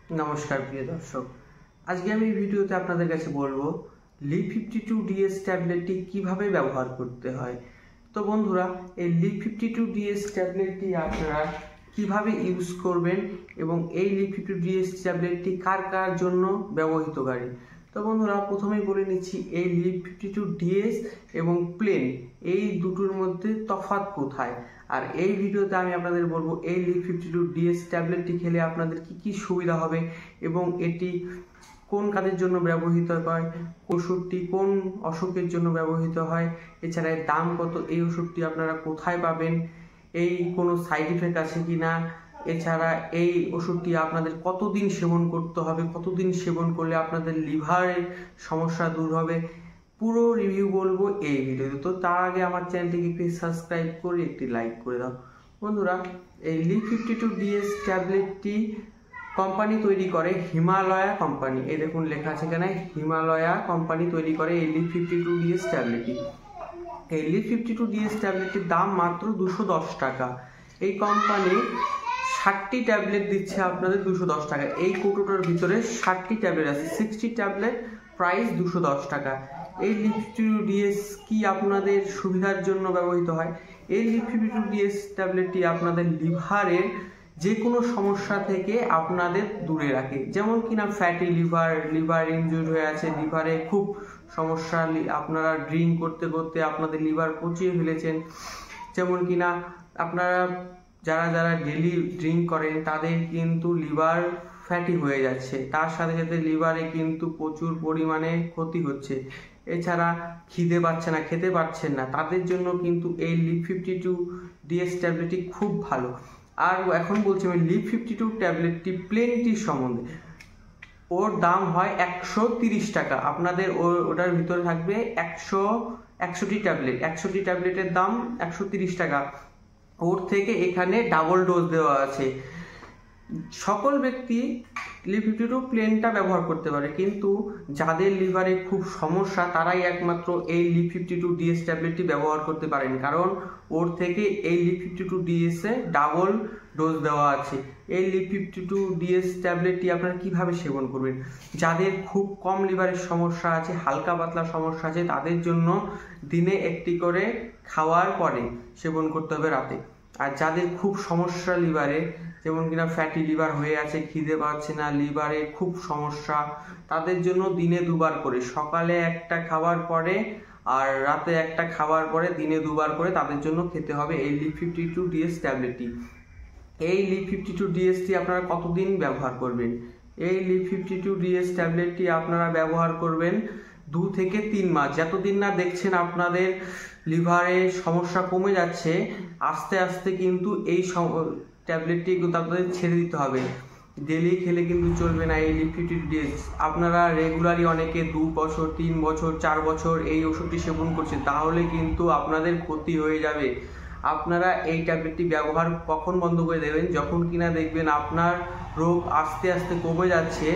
নমস্কার প্রিয় দর্শক, আজকে আমি এই ভিডিওতে আপনাদের কাছে বলবো Li52DS ট্যাবলেটটি কিভাবে ব্যবহার করতে হয়। তো বন্ধুরা, এই Li52DS ট্যাবলেটটি আপনারা কিভাবে ইউজ করবেন এবং এই Li52DS ট্যাবলেটটি কার কার জন্য ব্যবহৃতকারী। তো বন্ধুরা, প্রথমেই বলে নিচ্ছি এই Li52DS এবং প্লেন এই দুটোর মধ্যে তফাৎ কোথায়। আর এই ভিডিওতে আমি আপনাদের বলবো এই Li52DS ট্যাবলেটটি খেলে আপনাদের কি কি সুবিধা হবে এবং এটি কোন কাজের জন্য ব্যবহৃত হয়, ওষুধটি কোন অসুখের জন্য ব্যবহৃত হয়, এছাড়া এর দাম কত, এই ওষুধটি আপনারা কোথায় পাবেন, এই কোনো সাইড ইফেক্ট আছে কি না, এছাড়া এই ওষুধটি আপনাদের কতদিন সেবন করতে হবে, কতদিন সেবন করলে আপনাদের লিভারের সমস্যা দূর হবে, পুরো রিভিউ বলবো এই ভিডিওতে। তো তার আগে আমার চ্যানেলটিকে প্লিজ সাবস্ক্রাইব করে একটি লাইক করে দাও। বন্ধুরা, এই Li52DS ট্যাবলেটটি কোম্পানি তৈরি করে হিমালয়া কোম্পানি। এই দেখুন লেখা আছে এখানে, হিমালয়া কোম্পানি তৈরি করে এই Li52DS ট্যাবলেটটি। এই Li52DS ট্যাবলেটটির দাম মাত্র 210 টাকা। এই কোম্পানি 60টি ট্যাবলেট দিচ্ছে আপনাদের 210 টাকা। এই কৌটোটার ভিতরে 60টি ট্যাবলেট আছে, 60 ট্যাবলেট, প্রাইস 210 টাকা। এই Li52DS কি আপনাদের সুবিধার জন্য ব্যবহৃত হয়। এই Li52DS ট্যাবলেটটি আপনাদের লিভারের যে কোনো সমস্যা থেকে আপনাদের দূরে রাখে, যেমন কিনা ফ্যাটি লিভার ইনজুর হয়ে আছে, লিভারে খুব সমস্যা, আপনারা ড্রিঙ্ক করতে করতে আপনাদের লিভার পচিয়ে ফেলেছেন, যেমন কিনা আপনারা যারা ডেলি ড্রিঙ্ক করেন তাদের কিন্তু লিভার ফ্যাটি হয়ে যাচ্ছে, তার সাথে সাথে লিভারে কিন্তু প্রচুর পরিমাণে ক্ষতি হচ্ছে। এছাড়া খিদে পাচ্ছে না, খেতে পারছেন না, তাদের জন্য কিন্তু এই Li52DS ট্যাবলেটটি খুব ভালো। আর এখন বলছি আমি Li52 ট্যাবলেটটি প্লেনটির সম্বন্ধে। ওর দাম হয় 130 টাকা। আপনাদের ওটার ভিতরে থাকবে 100টি ট্যাবলেট, 100টি ট্যাবলেটের দাম 130 টাকা। ওর থেকে এখানে ডাবল ডোজ দেওয়া আছে। সকল ব্যক্তি Li52 প্লেনটা ব্যবহার করতে পারে, কিন্তু যাদের লিভারে খুব সমস্যা তারাই একমাত্র এই Li52DS ট্যাবলেটটি ব্যবহার করতে পারেন, কারণ ওর থেকে এই Li52DS এ ডাবল ডোজ দেওয়া আছে। এই Li52DS ট্যাবলেটটি আপনারা কিভাবে সেবন করবেন। যাদের খুব কম লিভারের সমস্যা আছে, হালকা পাতলা সমস্যা আছে, তাদের জন্য দিনে একটি করে খাওয়ার পরে সেবন করতে হবে রাতে। আর যাদের খুব সমস্যা লিভারে, যেমন কিনা ফ্যাটি লিভার হয়ে আছে, খিদে পাচ্ছে না, লিভারে খুব সমস্যা, তাদের জন্য দিনে দুবার করে, সকালে একটা খাবার পরে আর রাতে একটা খাবার পরে, দিনে দুবার করে তাদের জন্য খেতে হবে এই Li52DS ট্যাবলেটটি। এই Li52DS আপনারা কতদিন ব্যবহার করবেন। এই Li52DS ট্যাবলেটটি আপনারা ব্যবহার করবেন 2 থেকে 3 মাস। যতদিন না দেখছেন আপনাদের লিভারে সমস্যা কমে যাচ্ছে, আস্তে আস্তে কিন্তু এই ট্যাবলেটটি কিন্তু আপনাদের ছেড়ে দিতে হবে। ডেলি খেলে কিন্তু চলবে না এই Li52DS। আপনারা রেগুলারলি অনেকে 2 বছর, 3 বছর, 4 বছর এই ওষুধটি সেবন করছেন, তাহলে কিন্তু আপনাদের ক্ষতি হয়ে যাবে। আপনারা এই ট্যাবলেটটি ব্যবহার কখন বন্ধ করে দেবেন, যখন কিনা দেখবেন আপনার রোগ আস্তে আস্তে কমে যাচ্ছে,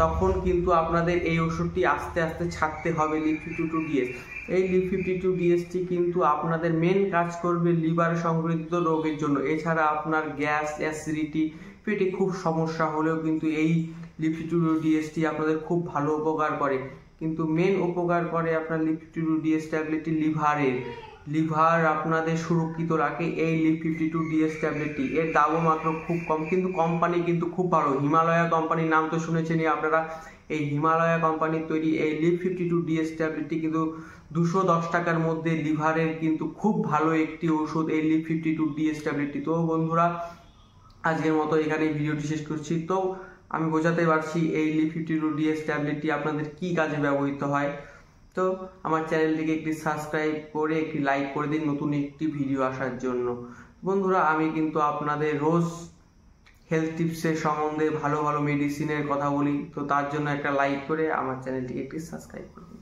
তখন কিন্তু আপনাদের এই ওষুধটি আস্তে আস্তে ছাড়তে হবে Li52DS। এই Li52DSটি কিন্তু আপনাদের মেন কাজ করবে লিভার সংক্রামিত রোগের জন্য। এছাড়া আপনার গ্যাস, অ্যাসিডিটি, পেটে খুব সমস্যা হলেও কিন্তু এই Li52DSটি আপনাদের খুব ভালো উপকার করে। কিন্তু মেন উপকার করে আপনার Li52DS ট্যাবলেটটি লিভার আপনাদের সুরক্ষিত রাখে এই Li52DS ট্যাবলেটটি। এর দামও মাত্র খুব কম, কিন্তু কোম্পানি কিন্তু খুব ভালো। হিমালয়া কোম্পানির নাম তো শুনেছেনই আপনারা। এই হিমালয়া কোম্পানির তৈরি এই Li52DS ট্যাবলেটটি কিন্তু 210 টাকার মধ্যে লিভারের কিন্তু খুব ভালো একটি ওষুধ এই Li52DS ট্যাবলেটটি। তো বন্ধুরা, আজকের মতো এখানে ভিডিওটি শেষ করছি। তো আমি বোঝাতে পারছি এই Li52DS ট্যাবলেটটি আপনাদের কি কাজে ব্যবহৃত হয়। তো আমার চ্যানেলটিকে একটি সাবস্ক্রাইব করে একটি লাইক করে দিন নতুন একটি ভিডিও আসার জন্য। বন্ধুরা, আমি কিন্তু আপনাদের রোজ হেলথ টিপসের সম্বন্ধে, ভালো ভালো মেডিসিনের কথা বলি, তো তার জন্য একটা লাইক করে আমার চ্যানেলটিকে একটি সাবস্ক্রাইব করুন।